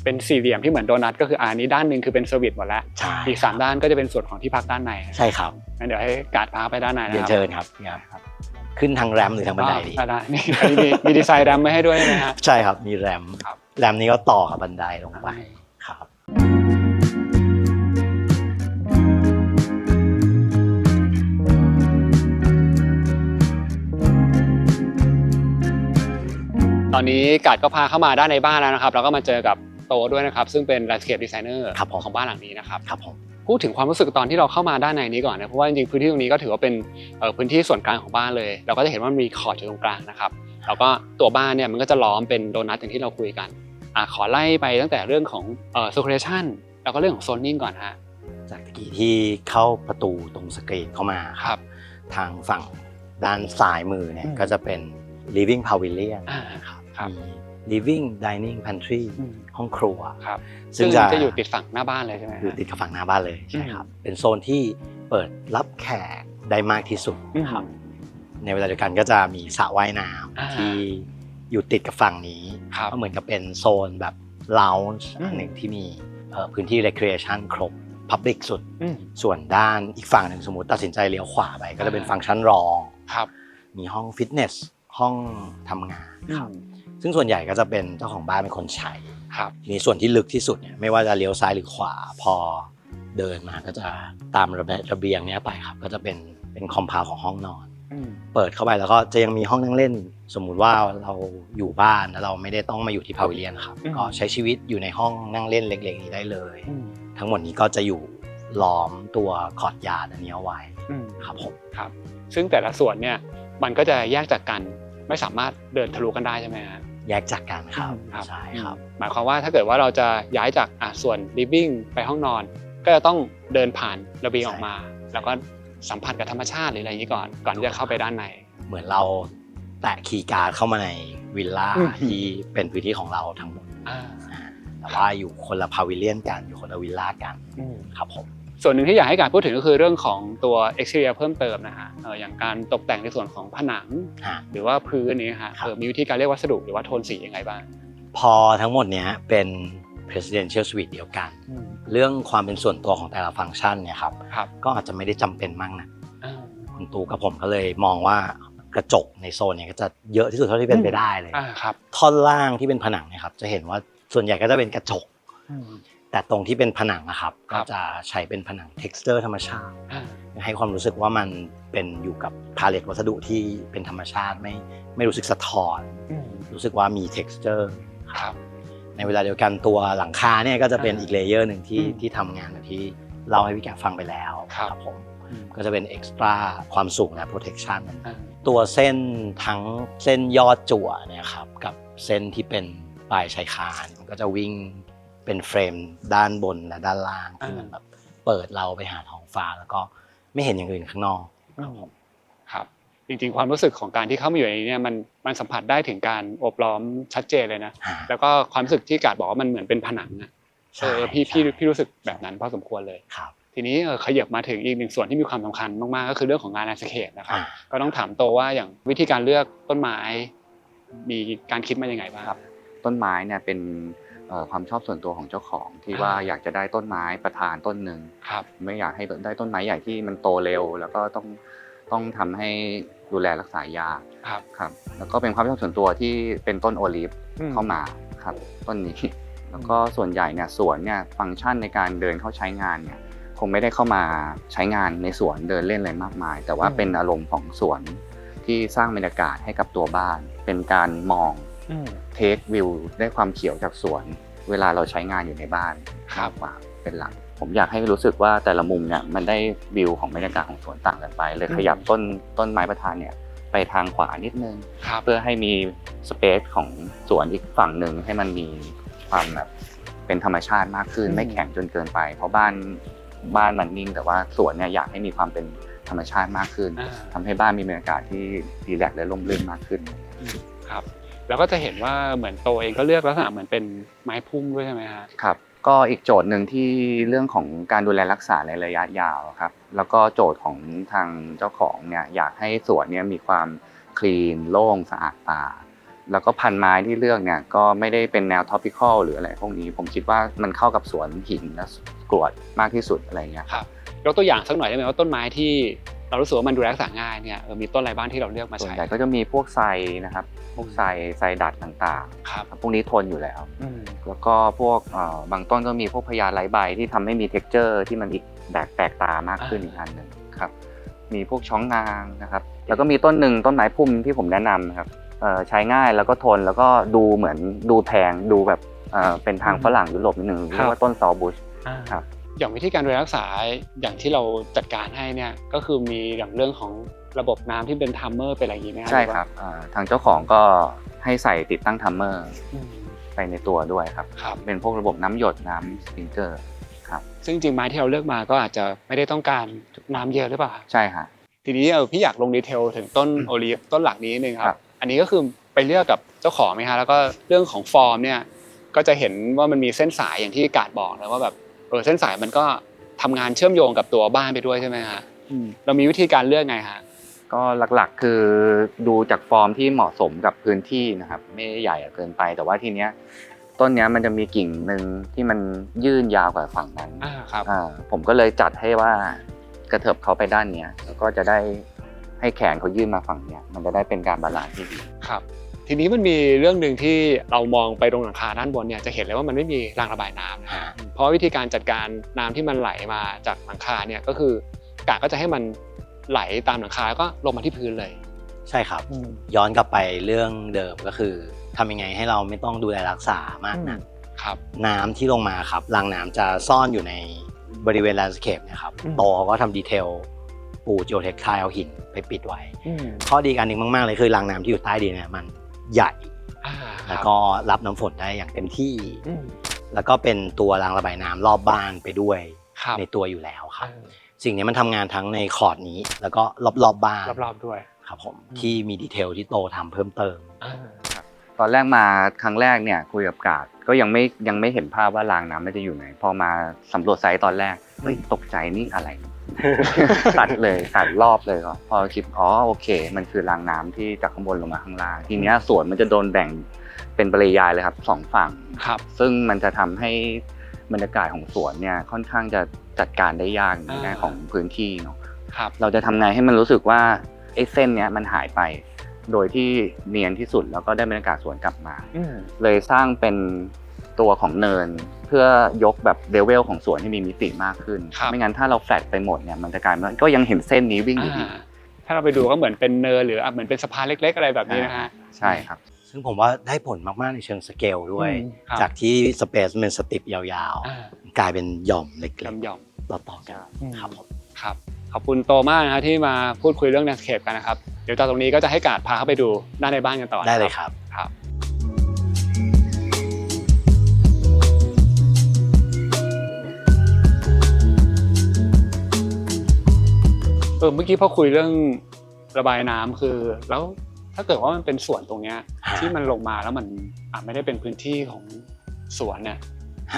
S1: ป็นสี่เหลี่ยมที่เหมือนโดนัทก็คืออันนี้ด้านนึงคือเป็นเซอร์วิสหมดแล้วอีก3 ด้านก็จะเป็นส่วนของที่พักด้านใน
S2: ใช่ครับ
S1: งั้นเดี๋ยวให้การ์ดพาไปด้านในนะครับ
S2: เชิญครับขึ้นทางแรมหรือทางบันไดดี
S1: ได้มีดีไซน์แรมไว้ให้ด้วยนะฮะ
S2: ใช่ครับมีแรมนี้ก็ต่อกับบันไดลงไปครับ
S1: ตอนนี้การ์ดก็พาเข้ามาด้านในบ้านแล้วนะครับแล้วก็มาเจอกับโตด้วยนะครับซึ่งเป็น landscape designer ของบ้านหลังนี้นะครับพูดถึงความรู้สึกตอนที่เราเข้ามาด้านในนี้ก่อนนะเพราะว่าจริงๆพื้นที่ตรงนี้ก็ถือว่าเป็นพื้นที่ส่วนกลางของบ้านเลยเราก็จะเห็นว่ามีคอร์ดอยู่ตรงกลางนะครับแล้วก็ตัวบ้านเนี่ยมันก็จะล้อมเป็นโดนัทอย่างที่เราคุยกัน ขอไล่ไปตั้งแต่เรื่องของcirculation แล้วก็เรื่องของ zoning ก่อนฮะ
S2: จากตะกี้ที่เข้าประตูตรงสกรีนเข้ามาครับทางฝั่งด้านซ้ายมือเนี่ยก็จะเป็น living pavilion ครับมี living dining pantry ห้องครัว
S1: ครับซึ่งจะอยู่ติดฝั่งหน้าบ้านเลยใช่ไหม
S2: อยู่ติดกับฝั่งหน้าบ้านเลยใช่ครับเป็นโซนที่เปิดรับแขกได้มากที่สุดครับในเวลาเดียวกันก็จะมีสระว่ายน้ำที่อยู่ติดกับฝั่งนี้ก็เหมือนกับเป็นโซนแบบ lounge อันหนึ่งที่มีพื้นที่ recreation ครบ public สุดส่วนด้านอีกฝั่งหนึ่งสมมติตัดสินใจเลี้ยวขวาไปก็จะเป็นฟังก์ชันรองมีห้องฟิตเนสห้องทำงานครับซึ่งส่วนใหญ่ก็จะเป็นเจ้าของบ้านเป็นคนใช้มีส่วนที่ลึกที่สุดเนี่ยไม่ว่าจะเลี้ยวซ้ายหรือขวาพอเดินมาก็จะตามระเบียงนี้ไปครับก็จะเป็นคอมเพลของห้องนอนเปิดเข้าไปแล้วก็จะยังมีห้องนั่งเล่นสมมุติว่าเราอยู่บ้านแล้วเราไม่ได้ต้องมาอยู่ที่พาวิเลียนครับก็ใช้ชีวิตอยู่ในห้องนั่งเล่นเล็กๆนี้ได้เลยทั้งหมดนี้ก็จะอยู่ล้อมตัวคอร์ทยาร์ดอันนี้เอาไว้ครับผม
S1: ครับซึ่งแต่ละส่วนเนี่ยมันก็จะแยกจากกันไม่สามารถเดินทะลุกันได้ใช่ไหมครับ
S2: แยกจากกันครับใช่ครับ
S1: หมายความว่าถ้าเกิดว่าเราจะย้ายจากส่วน living ไปห้องนอนก็จะต้องเดินผ่านระเบียงออกมาแล้วก็สัมผัสกับธรรมชาติหรืออะไรอย่างนี้ก่อนที่จะเข้าไปด้านใน
S2: เหมือนเราแตะคีย์การ์ดเข้ามาในวิลล่าที่เป็นพื้นที่ของเราทั้งหมดแต่ว่าอยู่คนละพาวิเลียนกันอยู่คนละวิลล่ากันครับผม
S1: ส่วนหนึ่งที่อยากให้การพูดถึงก็คือเรื่องของตัว exterior เพิ่มเติมนะฮะอย่างการตกแต่งในส่วนของผนังหรือว่าพื้นนี้ฮะมีวิธีการเลือกวัสดุหรือว่าโทนสียังไงบ้าง
S2: พอทั้งหมดเนี้ยเป็น presidential suite เดียวกันเรื่องความเป็นส่วนตัวของแต่ละฟังก์ชันเนี่ยครับก็อาจจะไม่ได้จำเป็นมากนะคุณตูกับผมก็เลยมองว่ากระจกในโซนเนี่ยก็จะเยอะที่สุดเท่าที่เป็นไปได้เลยท่อนล่างที่เป็นผนังเนี่ยครับจะเห็นว่าส่วนใหญ่ก็จะเป็นกระจกแต่ตรงที่เป็นผนังนะครับก็จะใช้เป็นผนัง texture ธรรมชาติให้ความรู้สึกว่ามันเป็นอยู่กับพาเลตวัสดุที่เป็นธรรมชาติไม่รู้สึกสะท้อนรู้สึกว่ามี texture ครับในเวลาเดียวกันตัวหลังคาเนี่ยก็จะเป็นอีกเลเยอร์หนึ่งที่ทำงานแบบที่เล่าให้พี่แกฟังไปแล้วครับผมก็จะเป็น extra ความสูงและ protection ตัวเส้นทั้งเส้นยอดจั่วเนี่ยครับกับเส้นที่เป็นปลายชายคามันก็จะวิ่งเป็นเฟรมด้านบนและด้านล่างที่มันแบบเปิดเราไปหาท้องฟ้าแล้วก็ไม่เห็นอย่างอื่นข้างนอก
S1: ครับจริงๆความรู้สึกของการที่เข้ามาอยู่ในนี้เนี่ยมันสัมผัสได้ถึงการโอบล้อมชัดเจนเลยนะแล้วก็ความรู้สึกที่กาดบอกว่ามันเหมือนเป็นผนังนะพี่รู้สึกแบบนั้นพอสมควรเลยทีนี้ขยับมาถึงอีกหนึ่งส่วนที่มีความสำคัญมากๆก็คือเรื่องของงานแลนด์สเคปนะครับก็ต้องถามโตว่าอย่างวิธีการเลือกต้นไม้มีการคิดมายังไงบ้าง
S3: ครับต้นไม้เนี่ยเป็นความชอบส่วนตัวของเจ้าของที่ว่าอยากจะได้ต้นไม้ประทานต้นหนึ่งไม่อยากให้ได้ต้นไม้ใหญ่ที่มันโตเร็วแล้วก็ต้องทำให้ดูแลรักษายากครับแล้วก็เป็นความชอบส่วนตัวที่เป็นต้นโอลีฟเข้ามาครับต้นนี้แล้วก็ส่วนใหญ่เนี่ยสวนเนี่ยฟังก์ชันในการเดินเข้าใช้งานเนี่ยคงไม่ได้เข้ามาใช้งานในสวนเดินเล่นอะไรมากมายแต่ว่าเป็นอารมณ์ของสวนที่สร้างบรรยากาศให้กับตัวบ้านเป็นการมองเทควิวได้ความเขียวจากสวนเวลาเราใช้งานอยู่ในบ้านมากกว่าเป็นหลักผมอยากให้รู้สึกว่าแต่ละมุมเนี่ยมันได้วิวของบรรยากาศของสวนต่างกันไปเลยขยับต้นไม้ประธานเนี่ยไปทางขวานิดนึงเพื่อให้มีสเปซของสวนอีกฝั่งหนึ่งให้มันมีความแบบเป็นธรรมชาติมากขึ้นไม่แข็งจนเกินไปเพราะบ้านมันนิ่งแต่ว่าสวนเนี่ยอยากให้มีความเป็นธรรมชาติมากขึ้นทำให้บ้านมีบรรยากาศที่รีแลกซ์และร่มรื่นมากขึ้น
S1: ครับแล้วก็จะเห็นว่าเหมือนโตเองก็เลือกลักษณะเหมือนเป็นไม้พุ่มด้วยใช่ไหมฮะ
S3: ครับก็อีกโจทย์หนึ่งที่เรื่องของการดูแลรักษาในระยะยาวครับแล้วก็โจทย์ของทางเจ้าของเนี่ยอยากให้สวนเนี่ยมีความคลีนโล่งสะอาดตาแล้วก็พันไม้ที่เลือกเนี่ยก็ไม่ได้เป็นแนวท็อปิคอลหรืออะไรพวกนี้ผมคิดว่ามันเข้ากับสวนหินและกรวดมากที่สุดอะไรเงี้ย
S1: ครับยกตัวอย่างสักหน่อยได้ไหมว่าต้นไม้ที่เรารู้สึกว่ามันดูแลรักษาง่ายเนี่ยมีต้นอะไรบ้างที่เราเลือกมาใช้
S3: ส่วนใหญ่ก็จะมีพวกไซนะครับพวกไซดัดต่างๆครับพวกนี้ทนอยู่แล้วแล้วก็พวกบางต้นก็มีพวกพญาไร้ใบที่ทำให้มี texture ที่มันอีกแปลกตามากขึ้นอีกอันนึงครับมีพวกช้องนางนะครับแล้วก็มีต้นไม้พุ่มที่ผมแนะนำนะครับใช้ง่ายแล้วก็ทนแล้วก็ดูเหมือนดูแพงดูแบบเป็นทางฝรั่งยุโรปนิดนึงเรียกว่าต้นซอบุชครับ
S1: อย่างวิธีการดูแลรักษาอย่างที่เราจัดการให้เนี่ยก็คือมีอย่างเรื่องของระบบน้ำที่เป็นทัมเมอร์เป็นอะไรอย่างนี้ไหม
S3: ใช่ครับทางเจ้าของก็ให้ใส่ติดตั้งทัมเมอร์ ไปในตัวด้วยครับ
S1: ครับ
S3: เป็นพวกระบบน้ำหยดน้ำสปริงเกอร์ครับ
S1: ซึ่งจริงไม้ที่เราเลือกมาก็อาจจะไม่ได้ต้องการน้ำเยอะหรือเปล่า
S3: ใช่ฮะ
S1: ทีนี้พี่อยากลงดีเทลถึงต้นโอลีฟต้นหลักนี้นิดนึงค
S3: ครั
S1: รับ อันนี้ก็คือไปเลือกกับเจ้าของไหมฮะแล้วก็เรื่องของฟอร์มเนี่ยก็จะเห็นว่ามันมีเส้นสายอย่างที่กาดบอกแล้วว่าแบบเส้นสายมันก็ทำงานเชื่อมโยงกับตัวบ้านไปด้วยใช่ไหมฮะเรามีวิธีการเลือกไงฮะ
S3: ก็หลักๆคือดูจากฟอร์มที่เหมาะสมกับพื้นที่นะครับไม่ใหญ่เกินไปแต่ว่าทีเนี้ยต้นเนี้ยมันจะมีกิ่งหนึ่งที่มันยื่นยาวกว่าฝั่งนั้น
S1: ครับ
S3: ผมก็เลยจัดให้ว่ากระเถิบเขาไปด้านเนี้ยแล้วก็จะได้ให้แขนเขายื่นมาฝั่งเนี้ยมันจะได้เป็นการบาลานซ์ที่ดี
S1: ครับทีนี้มันมีเรื่องหนึ่งที่เรามองไปตรงหลังคาด้านบนเนี่ยจะเห็นเลยว่ามันไม่มีรางระบายน้ำนะเพราะวิธีการจัดการน้ำที่มันไหลมาจากหลังคาเนี่ยก็คือกะก็จะให้มันไหลตามหลังคาแล้วก็ลงมาที่พื้นเลย
S2: ใช่ครับย้อนกลับไปเรื่องเดิมก็คือทำยังไงให้เราไม่ต้องดูแลรักษามากนะครับน้ำที่ลงมาครับรางน้ำจะซ่อนอยู่ในบริเวณแลนด์สเคปนะครับโตเขาก็ทำดีเทลปูจิโอเทคไทล์เอาหินไปปิดไว้ข้อดีการหนึ่งมากๆเลยคือรางน้ำที่อยู่ใต้ดินเนี่ยมันใหญ่แล้วก็รับน้ำฝนได้อย่างเต็มที่แล้วก็เป็นตัวรางระบายน้ำรอบบ้านไปด้วยในตัวอยู่แล้วครับสิ่งนี้มันทำงานทั้งในคอร์ดนี้แล้วก็รอบๆบ้าน
S1: รอบๆด้วย
S2: ครับผมที่มีดีเทลที่โตทำเพิ่มเติม
S3: ตอนแรกมาครั้งแรกเนี่ยคุยกับกาดก็ยังไม่เห็นภาพว่ารางน้ำมันจะอยู่ไหนพอมาสำรวจไซต์ตอนแรกตกใจนี่อะไร ตัดรอบเลยก็พอคิดโอเคมันคือรางน้ำที่จากข้างบนลงมาข้างล่างทีนี้สวนมันจะโดนแบ่งเป็นปริยายเลยครับ2ฝั่งซึ่งมันจะทำให้บรรยากาศของสวนเนี่ยค่อนข้างจะจัดการได้ยากในแง่ของพื้นที่เนาะเราจะทำไงให้มันรู้สึกว่าไอ้เส้นเนี้ยมันหายไปโดยที่เนียนที่สุดแล้วก็ได้บรรยากาศสวนกลับมาเลยสร้างเป็นตัวของเนินเพื่อยกแบบเลเวลของสวนให้มีมิติมากขึ้นไม่งั้นถ้าเราแฟลตไปหมดเนี่ยมันจะกลายเป็นก็ยังเห็นเส้นนี้วิ่งอยู่ดี
S1: ถ้าเราไปดูก็เหมือนเป็นเนินหรือเหมือนเป็นสะพานเล็กๆอะไรแบบนี้นะฮะ
S3: ใช่ครับ
S2: ซึ่งผมว่าได้ผลมากๆในเชิงสเกลด้วยจากที่สเปซเป็นสติปยาวๆกลายเป็นหย่อมเล็กๆต่อๆกันครับผม
S1: ครับขอบคุณโตมากนะที่มาพูดคุยเรื่องแลนด์สเคปกันนะครับเดี๋ยวตรงนี้ก็จะให้กาดพาเข้าไปดูด้านในบ้านกันต่อ
S2: ได้เลยครับ
S1: เมื่อกี้พอคุยเรื่องระบายน้ำคือแล้วถ้าเกิดว่ามันเป็นสวนตรงเนี้ยที่มันลงมาแล้วมันไม่ได้เป็นพื้นที่ของสวนเนี่ย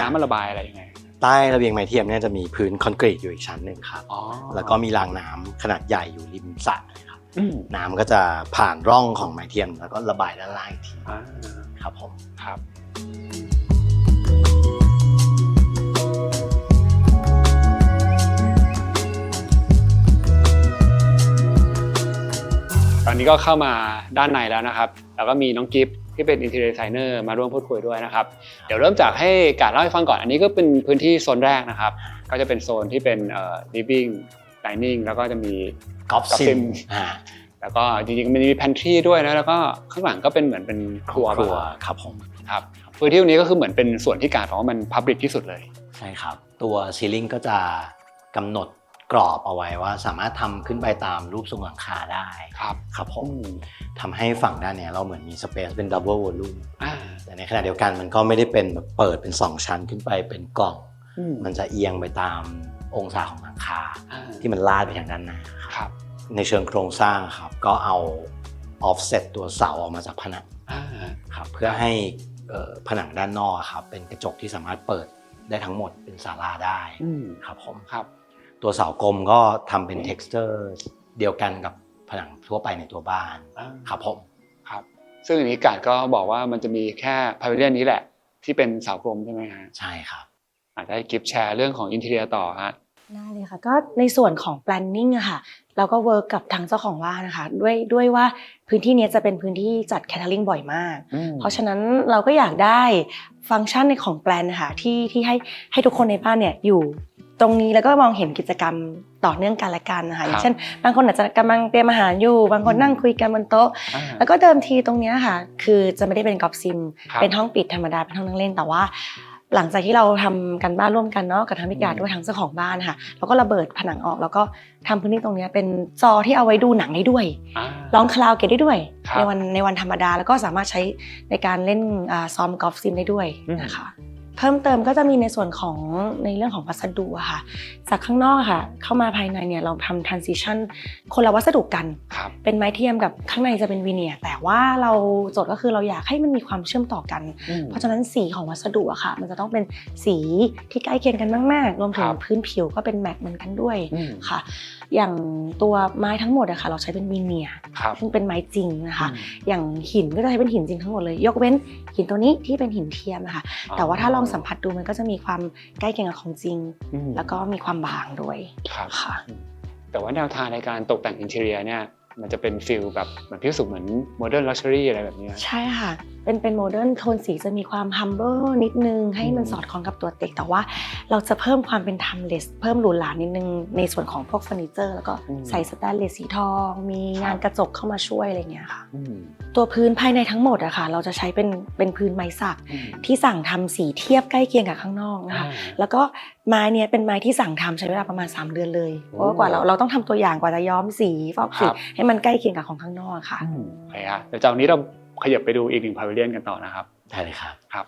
S1: น้ำมันระบายอะไรยังไง
S2: ใต้ระเบียงไม้เทียมเนี่ยจะมีพื้นคอนกรีตอยู่อีกชั้นหนึ่งครับแล้วก็มีรางน้ำขนาดใหญ่อยู่ริมสระครับน้ำก็จะผ่านร่องของไม้เทียมแล้วก็ระบายด้านล่างอีกทีครับผม
S1: ครับตอนนี้ก็เข้ามาด้านในแล้วนะครับแล้วก็มีน้องกิฟต์ที่เป็น Interior Designer มาร่วมพูดคุยด้วยนะครับเดี๋ยวเริ่มจากให้กาดเล่าให้ฟังก่อนอันนี้ก็เป็นพื้นที่โซนแรกนะครับก็จะเป็นโซนที่เป็น living dining แล้วก็จะมี
S2: กอล์ฟซิม
S1: แล้วก็จริงๆมันมี pantry ด้วยนะแล้วก็ข้างหลังก็เป็นเหมือนเป็นครัว
S2: ครับผม
S1: ครับพื้นที่ตรงนี้ก็คือเหมือนเป็นส่วนที่กาดบอกว่ามัน public ที่สุดเลย
S2: ใช่ครับตัวซีลิ่งก็จะกำหนดกรอบเอาไว้ว่าสามารถทำขึ้นไปตามรูปทรงหลังคาได้ครับผมทำให้ฝั่งด้านนี้เราเหมือนมีสเปซเป็นดับเบิลวอลลุ่มแต่ในขณะเดียวกันมันก็ไม่ได้เป็นแบบเปิดเป็น2ชั้นขึ้นไปเป็นกล่องมันจะเอียงไปตามองศาของหลังคาที่มันลาดไปทางด้านหน้าครับในเชิงโครงสร้างครับก็เอาออฟเซตตัวเสาออกมาจากผนังครับเพื่อให้ผนังด้านนอกครับเป็นกระจกที่สามารถเปิดได้ทั้งหมดเป็นศาลาได้ครับผม
S1: ครับ
S2: ตัวเสากลมก็ทำเป็น texture เดียวกันกับผนังทั่วไปในตัวบ้านครับผม
S1: ครับซึ่งอันนี้กาดก็บอกว่ามันจะมีแค่พาวิเลียนนี้แหละที่เป็นเสากลมใช่ไหมฮะ
S2: ใช่ครับ
S1: อาจจะให้กิฟต์แชร์เรื่องของอินทีเรียต่อฮะ
S4: ได้เลยค่ะก็ในส่วนของ planning อะค่ะเราก็เวิร์กกับทางเจ้าของบ้านนะคะด้วยว่าพื้นที่นี้จะเป็นพื้นที่จัด catering บ่อยมากเพราะฉะนั้นเราก็อยากได้ฟังก์ชันในของแปลนนะคะที่ให้ทุกคนในบ้านเนี่ยอยู่ตรงนี้แล้วก็มองเห็นกิจกรรมต่อเนื่องกันและกันนะคะอย่างเช่นบางคนอาจจะกำลังเตรียมอาหารอยู่บางคนนั่งคุยกันบนโต๊ะแล้วก็เดิมทีตรงนี้ค่ะคือจะไม่ได้เป็นกอล์ฟซิมเป็นห้องปิดธรรมดาเป็นห้องนั่งเล่นแต่ว่า หลังจากที่เราทำกันบ้านร่วมกันเนาะกับทางพิการด้วยทางเจ้าของบ้านค่ะเราก็ระเบิดผนังออกแล้วก็ทำพื้นที่ตรงนี้เป็นจอที่เอาไว้ดูหนังได้ด้วยร้องคาราโอเกะได้ด้วยในวันธรรมดาแล้วก็สามารถใช้ในการเล่นซ้อมกอล์ฟซิมได้ด้วยนะคะเพิ่มเติมก็จะมีในส่วนของในเรื่องของวัสดุอะค่ะจากข้างนอกค่ะเข้ามาภายในเนี่ยเราทำ transition คนละวัสดุกันเป็นไม้เทียมกับข้างในจะเป็นวีเนียร์แต่ว่าเราโจทย์ก็คือเราอยากให้มันมีความเชื่อมต่อกันเพราะฉะนั้นสีของวัสดุอะค่ะมันจะต้องเป็นสีที่ใกล้เคียงกันมากๆรวมถึงพื้นผิวก็เป็นแมทเหมือนกันด้วยค่ะอย่างตัวไม้ทั้งหมดอะค่ะเราใช้เป็นวีเนียร์ซึ่งเป็นไม้จริงนะคะอย่างหินก็จะใช้เป็นหินจริงทั้งหมดเลยยกเว้นหินตัวนี้ที่เป็นหินเทียมนะคะแต่ว่าถ้าลองสัมผัสดูมันก็จะมีความใกล้เคียงกับของจริงแล้วก็มีความบางด้วยค่ะ
S1: แต่ว่าแนวทางในการตกแต่งอินทีเรียเนี่ยมันจะเป็นฟิลแบบเหมือนพิสูจน์เหมือนโมเดิร์นลักชัวรี่อะไรแบบนี้
S4: ใช่ค่ะเป็นโมเดิร์นโทนสีจะมีความ humble นิดนึงให้มันสอดคล้องกับตัวเต็กแต่ว่าเราจะเพิ่มความเป็น timeless เพิ่มหรูหรานิดนึงในส่วนของพวกเฟอร์นิเจอร์แล้วก็ใส่สแตนเลสสีทองมีงานกระจกเข้ามาช่วยอะไรเงี้ยค่ะตัวพื้นภายในทั้งหมดอะค่ะเราจะใช้เป็นพื้นไม้สักที่สั่งทำสีเทียบใกล้เคียงกับข้างนอกนะคะแล้วก็ไม้เนี้ยเป็นไม้ที่สั่งทำใช้เวลาประมาณ3 เดือนเลยเพราะว่ากว่าเราต้องทำตัวอย่างกว่าจะย้อมสีฟอกสีให้มันใกล้เคียงกับของข้างนอกค่ะ
S1: โอเคค่ะเดี๋ยวจากนี้เราขยับไปดูอีกหนึ่งพาวิเลียนกันต่อนะครับ
S2: ได้เลยครับ
S1: ครับ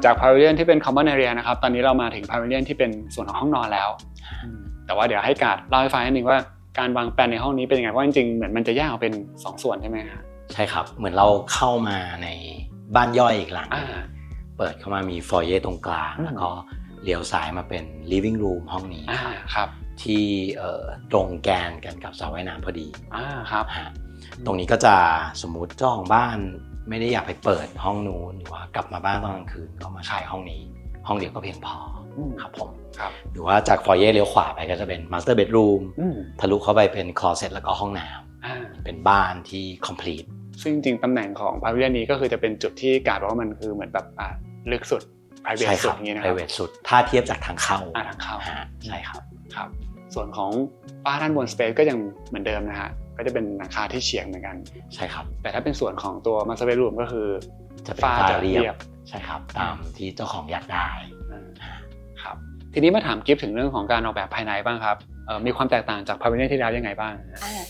S1: จากพาวิเลียนที่เป็น common area นะครับตอนนี้เรามาถึงพาวิเลียนที่เป็นส่วนของห้องนอนแล้วแต่ว่าเดี๋ยวให้การ์ดเล่าให้ฟังนิดนึงว่าการวางแผนในห้องนี้เป็นยังไงเพราะจริงๆเหมือนมันจะแยกออกเป็น2 ส่วนใช่ไหมครับ
S2: ใช่ครับเหมือนเราเข้ามาในบ้านย่อยอีกหลังเปิดเข้ามามีฟอยเย่ตรงกลางแล้วก็เลี้ยวซ้ายมาเป็น living room ห้องนี้
S1: ครับ
S2: ที่ตรงแกนกันกับสระว่ายน้ำพอดี
S1: ครับ
S2: ตรงนี้ก็จะสมมุติเจ้าของบ้านไม่ได้อยากไปเปิดห้องนู้นหรือว่ากลับมาบ้านตอนกลางคืนก็มาใช้ห้องนี้ห้องเดียวก็เพียงพอครับผมหรือว่าจากฟอยเย่เลี้ยวขวาไปก็จะเป็นมาสเตอร์เบดรูมทะลุเข้าไปเป็นคลอเซ็ตแล้วก็ห้องน้ำเป็นบ้านที่ complete
S1: ซึ่งจริงตำแหน่งของพาวิเลียนนี้ก็คือจะเป็นจุดที่การบอกว่ามันคือเหมือนแบบลึกสุด private สุดอย่างนี้นะครับ
S2: private สุดถ้าเทียบจากทางเข้า
S1: ใช่ครับส่วนของฝ้าด้านบน space ก็ยังเหมือนเดิมนะฮะก็จะเป็นหลังคาที่เฉียงเหมือนกัน
S2: ใช่ครับ
S1: แต่ถ้าเป็นส่วนของตัว master bedroom ก็คือ
S2: จะเป็นฝ้าเรียบใช่ครับตามที่เจ้าของอยากได้
S1: ครับทีนี้มาถามกิฟต์ถึงเรื่องของการออกแบบภายในบ้างครับมีความแตกต่างจากพาวิเลียนที่แล้วยังไงบ้าง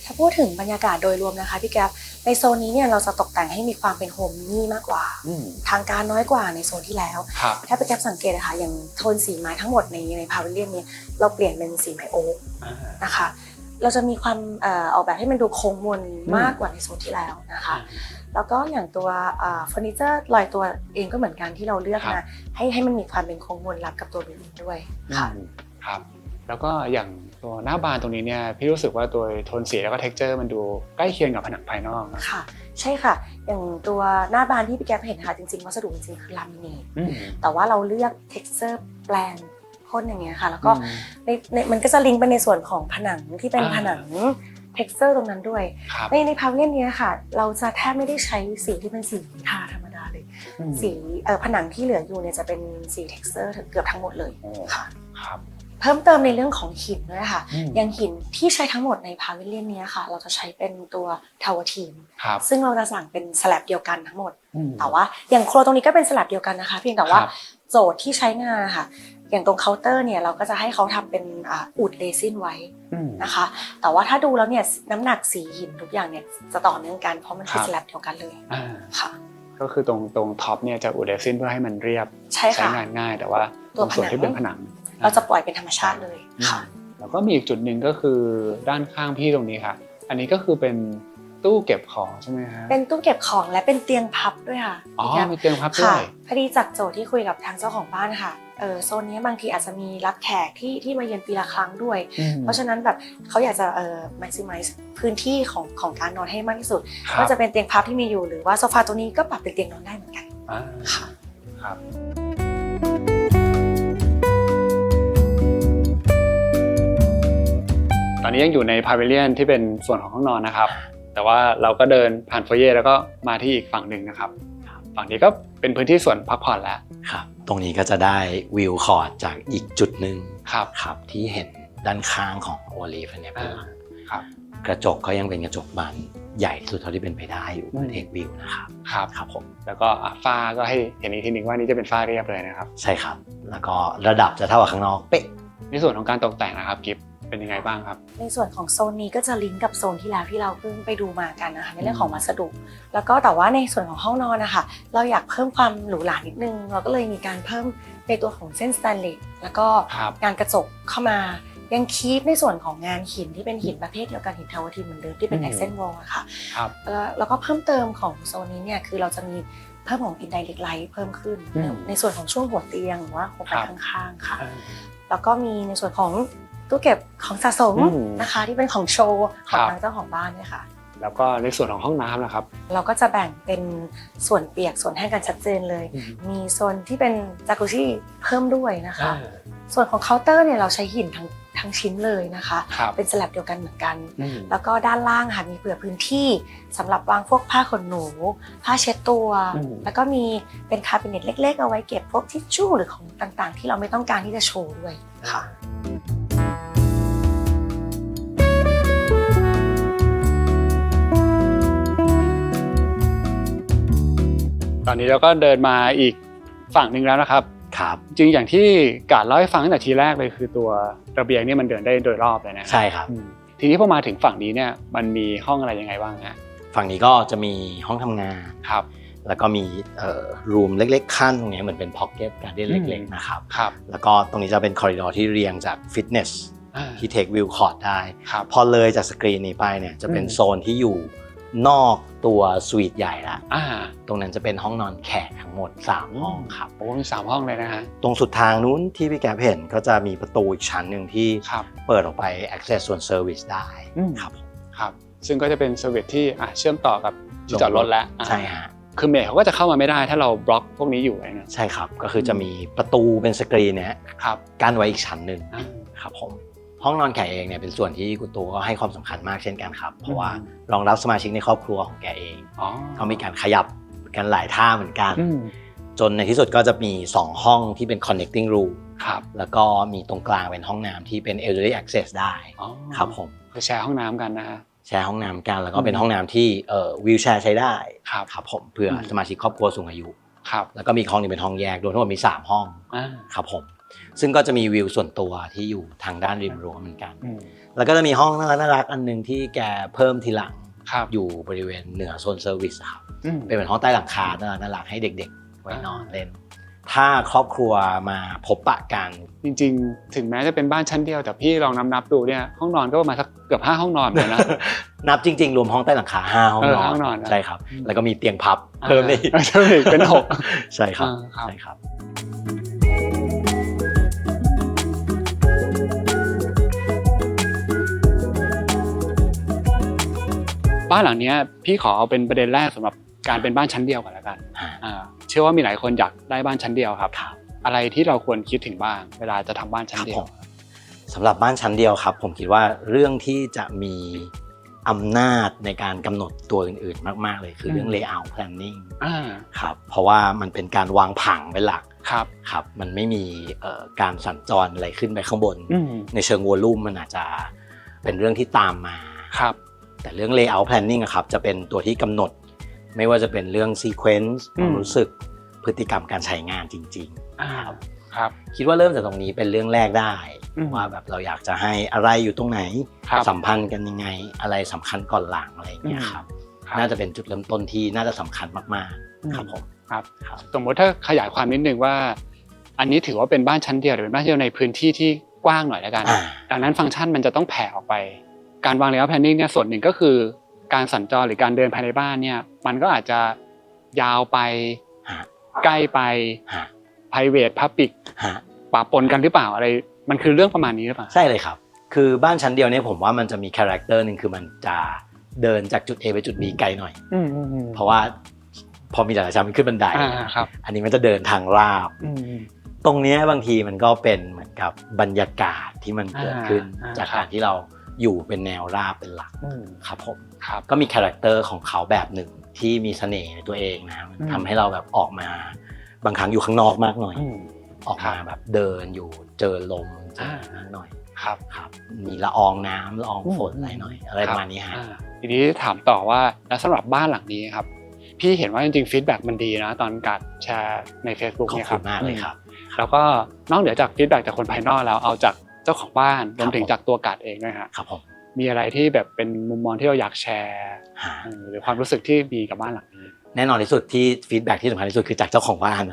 S4: ถ้าพูดถึงบรรยากาศโดยรวมนะคะพี่แก๊ปในโซนนี้เนี่ยเราจะตกแต่งให้มีความเป็นโฮมมี่มากกว่าทางการน้อยกว่าในโซนที่แล้วถ้าพี่แก๊ปสังเกตนะคะอย่างโทนสีไม้ทั้งหมดในพาวิเลียนนี้เราเปลี่ยนเป็นสีไม้โอ๊กนะคะเราจะมีความออกแบบให้มันดูโค้งมนมากกว่าในโซนที่แล้วนะคะแล้วก็อย่างตัวเฟอร์นิเจอร์ลอยตัวเองก็เหมือนกันที่เราเลือกมาให้มันมีความเป็นโค้งมนรับกับตัวบิวอินด้วยค่ะ
S1: ครับแล้วก็อย่างตัวหน้าบานตรงนี้เนี่ยพี่รู้สึกว่าตัวโทนสีแล้วก็เท็กเจอร์มันดูใกล้เคียงกับผนังภายนอก
S4: ค่ะใช่ค่ะอย่างตัวหน้าบานที่พี่แก๊ปเห็นค่ะจริงๆวัสดุจริงๆคือลามิเนตแต่ว่าเราเลือกเท็กเจอร์แปลนพ่นอย่างเงี้ยค่ะแล้วก็มันก็จะลิงก์ไปในส่วนของผนังที่เป็นผนังเท็กเจอร์ตรงนั้นด้วยในพาวิเลียนนี้ค่ะเราจะแทบไม่ได้ใช้สีที่เป็นสีทาธรรมดาเลยสีผนังที่เหลืออยู่เนี่ยจะเป็นสีเท็กเจอร์เกือบทั้งหมดเลยค่ะเพิ่มเติมในเรื่องของหินด้วยค่ะอย่างหินที่ใช้ทั้งหมดในพาวิเลียนนี้ค่ะเราจะใช้เป็นตัวทาวเวอร์ทีมซึ่งเราจะสั่งเป็นสแลบเดียวกันทั้งหมดแต่ว่าอย่างโครตรงนี้ก็เป็นสแลบเดียวกันนะคะเพียงแต่ว่าโจทย์ที่ใช้งานค่ะอย่างตรงเคาน์เตอร์เนี่ยเราก็จะให้เขาทำเป็นอุดเรซินไว้นะคะแต่ว่าถ้าดูแล้วเนี่ยน้ำหนักสีหินทุกอย่างเนี่ยจะต่อเนื่องกันเพราะมันคือสแลบเดียวกันเลยค่ะ
S1: ก็คือตรงท็อปเนี่ยจะอุดเรซินเพื่อให้มันเรียบใช้งานง่ายแต่ว่าตรงส่วนที่เป็นผนัง
S4: เราจะปล่อยเป็นธรรมชาติเลยค่ะ
S1: แล้วก็มีอีกจุดหนึ่งก็คือด้านข้างพี่ตรงนี้ค่ะอันนี้ก็คือเป็นตู้เก็บของใช่ไหมคะ
S4: เป็นตู้เก็บของและเป็นเตียงพับด้วยค่ะ
S1: มีเตียงพับด้วย
S4: พอดีจากโจทย์ที่คุยกับทางเจ้าของบ้านค่ะโซนนี้บางทีอาจจะมีรับแขกที่มาเยือนปีละครั้งด้วยเพราะฉะนั้นแบบเขาอยากจะmaximize พื้นที่ของการนอนให้มากที่สุดก็จะเป็นเตียงพับที่มีอยู่หรือว่าโซฟาตัวนี้ก็ปรับเป็นเตียงนอนได้เหมือนกันค่ะ
S1: ครับ อนนี้ยังอยู่ในพาวิเลียนที่เป็นส่วนของห้องนอนนะครับแต่ว่าเราก็เดินผ่านโฟเย่แล้วก็มาที่อีกฝั่งหนึ่งนะครับฝั่งนี้ก็เป็นพื้นที่ส่วนพักผ่อนแล้ว
S2: ครับตรงนี้ก็จะได้วิวคอร์ดจากอีกจุดหนึ่ง
S1: ครับ
S2: ครับที่เห็นด้านข้างของโอลิฟเนี่ยเป็นหลัก
S1: ครับ
S2: กระจกก็ยังเป็นกระจกบานใหญ่ที่สุดเท่าที่เป็นไปได้อยู่เทควิวนะครับ
S1: ครับ
S2: ครับผม
S1: แล้วก็ฝ้าก็ให้เห็นอีกทีหนึ่งว่านี่จะเป็นฝ้าเรียบเลยนะครับ
S2: ใช่ครับแล้วก็ระดับจะเท่ากับข้างนอกเป๊ะ
S1: ในส่วนของการตกแต่งนะครับกิฟเป็นยังไงบ้างครับ
S4: ในส่วนของโซนนี้ก็จะลิงก์กับโซนที่แล้วที่เราเพิ่งไปดูมากันนะคะในเรื่องของวัสดุ แล้วก็แต่ว่าในส่วนของห้องนอนนะคะเราอยากเพิ่มความหรูหรานิดนึงเราก็เลยมีการเพิ่มในตัวของเส้นสแตนเลสแล้วก็
S1: ครับ
S4: งานกระจกเข้ามายังคีปในส่วนของงานหินที่เป็นหินประเภทเดียวกันหินทาวทินเหมือนเดิมที่เป็นแอคเซนต์วอลอะค่ะ
S1: ครับ
S4: แล้วก็เพิ่มเติมของโซนนี้เนี่ยคือเราจะมีเพิ่มของอินไดเรกไลท์เพิ่มขึ้น ในส่วนของช่วงหัวเตียงหรือว่าหัวไปข้างๆค่ะ แล้วก็มีในส่วนของตู้เก็บของสะสมนะคะที่เป็นของโชว์ของทางเจ้าของบ้านเนี่ยค่ะ
S1: แล้วก็ในส่วนของห้องน้ำนะครับ
S4: เราก็จะแบ่งเป็นส่วนเปียกส่วนแห้งกันชัดเจนเลย มีโซนที่เป็นจากุชี่เพิ่มด้วยนะคะ ส่วนของเคาน์เตอร์เนี่ยเราใช้หินทั้งชิ้นเลยนะคะ
S1: ครับ
S4: เป็นสแลบเดียวกันเหมือนกัน แล้วก็ด้านล่างค่ะมีเผื่อพื้นที่สำหรับวางพวกผ้าขนหนู ผ้าเช็ดตัว แล้วก็มีเป็นคาบิเนตเล็กๆเอาไว้เก็บพวกทิชชู่หรือของต่างๆ ที่เราไม่ต้องการที่จะโชว์ด้วยค่ะ
S1: ตอนนี้เราก็เดินมาอีกฝั่งหนึ่งแล้วนะครับ
S2: ครับ
S1: จริงอย่างที่กาดเล่าให้ฟังตั้งแต่ทีแรกเลยคือตัวระเบียงเนี่ยมันเดินได้โดยรอบเลยนะ
S2: ใช่ครับ
S1: ทีนี้พอมาถึงฝั่งนี้เนี่ยมันมีห้องอะไรยังไงบ้างฮะ
S2: ฝั่งนี้ก็จะมีห้องทำงาน
S1: ครับ
S2: แล้วก็มีรูมเล็กๆขั้นตรงนี้เหมือนเป็นพ็อกเก็ตการ์เด้นเล็กๆนะครับ
S1: ครับ
S2: แล้วก็ตรงนี้จะเป็นคอริดอร์ที่เรียงจากฟิตเนสที่เทควิวคอร์ดได้
S1: ครับ
S2: พอเลยจากสกรีนนี้ไปเนี่ยจะเป็นโซนที่อยู่นอกตัวสวีทใหญ่ละ ตรงนั้นจะเป็นห้องนอนแขกทั้งหมด3ห้องครับ
S1: โอ้มี3ห้องเลยนะฮะ
S2: ตรงสุดทางนู้นที่พี่แกเห็นก็จะมีประตูอีกชั้นหนึ่งที่
S1: ครับ
S2: เปิดออกไป access ส่วน service ได้ครับ
S1: ครับซึ่งก็จะเป็นเซอร์วิสที่เชื่อมต่อกับที่จอดรถแล้ว
S2: ใช่ฮะ
S1: คือเมย์เขาก็จะเข้ามาไม่ได้ถ้าเราบล็อกพวกนี้อยู่ไว้นะ
S2: ใช่ครับก็คือจะมีประตูเป็นสกรีนเนี่ย
S1: ครับ
S2: กั้นไว้อีกชั้นหนึ่ง
S1: อ่า
S2: ครับผมห้องนอนแขกเองเนี่ยเป็นส่วนที่คุณตูก็ให้ความสำคัญมากเช่นกันครับเพราะว่ารองรับสมาชิกในครอบครัวของแกเอง
S1: อ๋อ
S2: เขามีการขยับกันหลายท่าเหมือนกัน จนในที่สุดก็จะมี2ห้องที่เป็น connecting room
S1: ครับ
S2: แล้วก็มีตรงกลางเป็นห้องน้ำที่เป็น elderly access ได้
S1: อ๋อ
S2: ครับผม
S1: คือแชร์ห้องน้ำกันนะฮะ
S2: แชร์ห้องน้ำกันแล้วก็เป็นห้องน้ำที่วีลแชร์ใช้ได้
S1: ครับ
S2: ครับผมเพื่อสมาชิกครอบครัวสูงอายุ
S1: ครับ
S2: แล้วก็มีห้องนึงเป็นห้องแยกรวมทั้งหมดมี3ห้อง
S1: อ่า
S2: ครับผมซึ่งก็จะมีวิวส่วนตัวที่อยู่ทางด้านริมรั้วเหมือนกัน
S1: อืม
S2: แล้วก็จะมีห้องน่ารักอันหนึงที่แกเพิ่มทีหลัง
S1: ครับ
S2: อยู่บริเวณเหนือโซนเซอร์วิสครับ
S1: อืม
S2: เป็นเหมือนห้องใต้หลังคาน่ารักให้เด็กๆไว้นอนเล่น ถ้าครอบครัวมาพบปะกัน
S1: จริงๆ ถึงแม้จะเป็นบ้านชั้นเดียวแต่พี่ลองนับดูเนี่ยห้องนอนก็ประมาณสักเกือบ5ห้องนอนเลยนะ
S2: นับจริงๆ รวมห้องใต้หลังคา5ห้องนอน
S1: ห้องนอนนะ
S2: ใช่ครับแล้วก็มีเตียงพับเพิ่มได้อีก
S1: เพิ่มอีกเป็น6
S2: ใช่ครับ
S1: ครับ
S2: ใช่ครับ
S1: บ้านหลังนี้พี่ขอเอาเป็นประเด็นแรกสำหรับการเป็นบ้านชั้นเดียวก่อนแล้วกัน เชื่อว่ามีหลายคนอยากได้บ้านชั้นเดียวครับ อะไรที่เราควรคิดถึงบ้างเวลาจะทำบ้านชั้นเดียว
S2: สำหรับบ้านชั้นเดียวครับผมคิดว่าเรื่องที่จะมีอำนาจในการกำหนดตัวอื่นๆมากๆเลยคือเรื่อง layout planning ครับเพราะว่ามันเป็นการวางผังเป็นหลัก
S1: ครับ
S2: ครับมันไม่มีการสัญจรอะไรขึ้นไปข้างบน ในเชิงวอลลุ่มมันอาจจะเป็นเรื่องที่ตามมา
S1: ครับ
S2: แต่เรื่อง layout planning อะครับจะเป็นตัวที่กำหนดไม่ว่าจะเป็นเรื่อง sequence ความรู้สึกพฤติกรรมการใช้งานจริงๆครับ
S1: ครับ
S2: คิดว่าเริ่มจากตรงนี้เป็นเรื่องแรกได้
S1: อืม
S2: ว่าแบบเราอยากจะให้อะไรอยู่ตรงไหน
S1: ครับ
S2: สัมพันธ์กันยังไงอะไรสำคัญก่อนหลังอะไรอย่างเงี้ยครับ
S1: ครับ
S2: น่าจะเป็นจุดเริ่มต้นที่น่าจะสำคัญมากๆครับผม
S1: ครับ
S2: ครับ
S1: สมมติถ้าขยายความนิดนึงว่า อันนี้ถือว่าเป็นบ้านชั้นเดียวหรือเป็นบ้านชั้นเดียวในพื้นที่ที่กว้างหน่อยแล้วกัน ดังนั้นฟังก์ชันมันจะต้องแผ่ออกไป การวาง layout planning เนี่ยส่วนหนึ่งก็คือการสัญจรหรือการเดินภายในบ้านเนี่ยมันก็อาจจะยาวไป
S2: ฮะ
S1: ใกล้ไป
S2: ฮะ
S1: private public
S2: ฮะ
S1: ปะปนกันหรือเปล่าอะไรมันคือเรื่องประมาณนี้หรือเปล่า
S2: ใช่เลยครับคือบ้านชั้นเดียวเนี่ยผมว่ามันจะมีคาแรคเตอร์หนึ่งคือมันจะเดินจากจุด A ไปจุด B ไกลหน่อยเพราะว่าพอมีหลายๆชั้นมันขึ้นบันได
S1: ครับ
S2: อันนี้มันจะเดินทางราบ ตรงเนี้ยบางทีมันก็เป็นเหมือนกับบรรยากาศที่มันเกิดขึ้น จากการที่เรา อยู่เป็นแนวราบเป็นหลักครับผม
S1: ครับ
S2: ก็มีคาแรคเตอร์ของเขาแบบหนึ่งที่มีเสน่ห์ในตัวเองนะทำให้เราแบบออกมาบางครั้งอยู่ข้างนอกมากหน่อยออกมาแบบเดินอยู่เจอลมเจอนั้นหน่อย
S1: ครับ
S2: ครับมีละอองน้ำละอองฝนอะไรหน่อยอะไรประมาณนี้ฮะ
S1: ทีนี้ถามต่อว่าแล้วสำหรับบ้านหลังนี้ครับพี่เห็นว่าจริงๆฟีดแบ็กมันดีนะตอนการแชร์ใน Facebook
S2: ขอบ
S1: เนี่ยค
S2: คุ
S1: รับ
S2: ณมากเลยครับ
S1: แล้วก็นอกเหนือจากฟีดแบ็กจากคนภายนอกแล้วเอาจากเจ้าของบ้านรวมถึงจากตัวกัดเองด้วยฮะ
S2: ครับผม
S1: มีอะไรที่แบบเป็นมุมมองที่เราอยากแชร์
S2: หา
S1: หรือความรู้สึกที่มีกับบ้านหลังนี้
S2: แน่นอนที่สุดที่ฟีดแบ็กที่สำคัญที่สุดคือจากเจ้าของบ้าน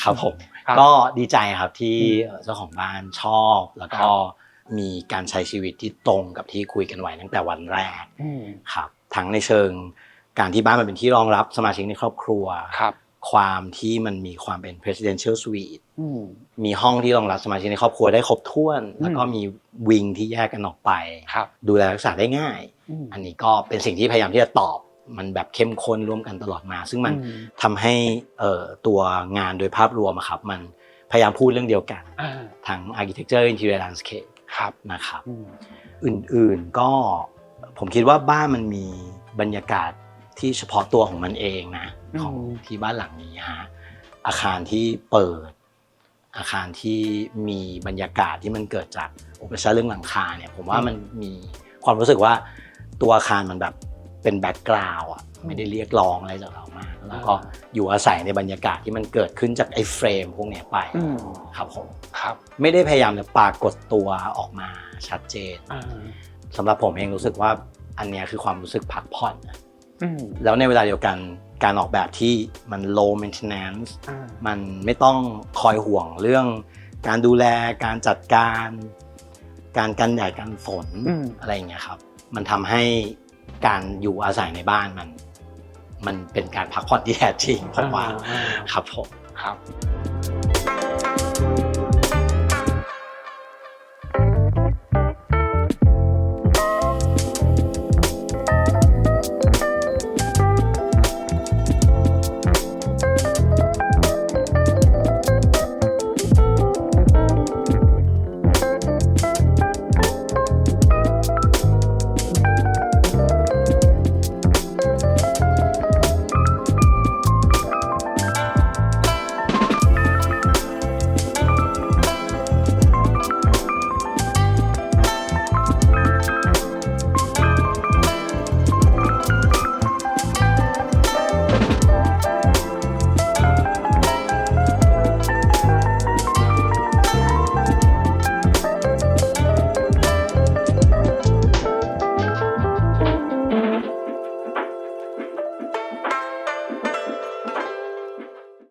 S2: ครับผม
S1: ครับ
S2: ก็ดีใจครับที่เจ้าของบ้านชอบแล้วก็มีการใช้ชีวิตที่ตรงกับที่คุยกันไว้ตั้งแต่วันแรกครับทั้งในเชิงการที่บ้านมันเป็นที่รองรับสมาชิกในครอบครัว
S1: ครับ
S2: ความที่มันมีความเป็น presidential suite มีห้องที่รองรับสมาชิกในครอบครัวได้ครบถ้วน แล้วก็มีวิงที่แยกกันออกไป
S1: ครับ
S2: ดูแลรักษาได้ง่าย อันนี้ก็เป็นสิ่งที่พยายามที่จะตอบมันแบบเข้มข้นร่วมกันตลอดมา ซึ่งมันทำให้ตัวงานโดยภาพรวมอะครับมันพยายามพูดเรื่องเดียวกันทั้ง architecture interior landscape
S1: ครับ
S2: นะครับอื่นๆก็ผมคิดว่าบ้านมันมีบรรยากาศที่เฉพาะตัวของมันเองนะของที่บ้านหลังนี้ฮะอาคารที่เปิดอาคารที่มีบรรยากาศที่มันเกิดจากอุปสรรคเรื่องหลังคาเนี่ยผมว่ามันมีความรู้สึกว่าตัวอาคารมันแบบเป็นแบ็กกราวด์อ่ะไม่ได้เรียกร้องอะไรจากเรามากแล้วก็อยู่อาศัยในบรรยากาศที่มันเกิดขึ้นจากไอ้เฟรมพวกเนี้ยไปครับผม
S1: ครับ
S2: ไม่ได้พยายามจะปรากฏตัวออกมาชัดเจนสำหรับผมเองรู้สึกว่าอันเนี้ยคือความรู้สึกพักผ่อนแล้วในเวลาเดียวกันการออกแบบที่มัน low maintenance มันไม่ต้องคอยห่วงเรื่องการดูแลการจัดการการกันแดดกันฝนอะไรอย่างเงี้ยครับมันทำให้การอยู่อาศัยในบ้านมันเป็นการพักผ่อนที่แท้จริงผมว่าครับผม
S1: ครับ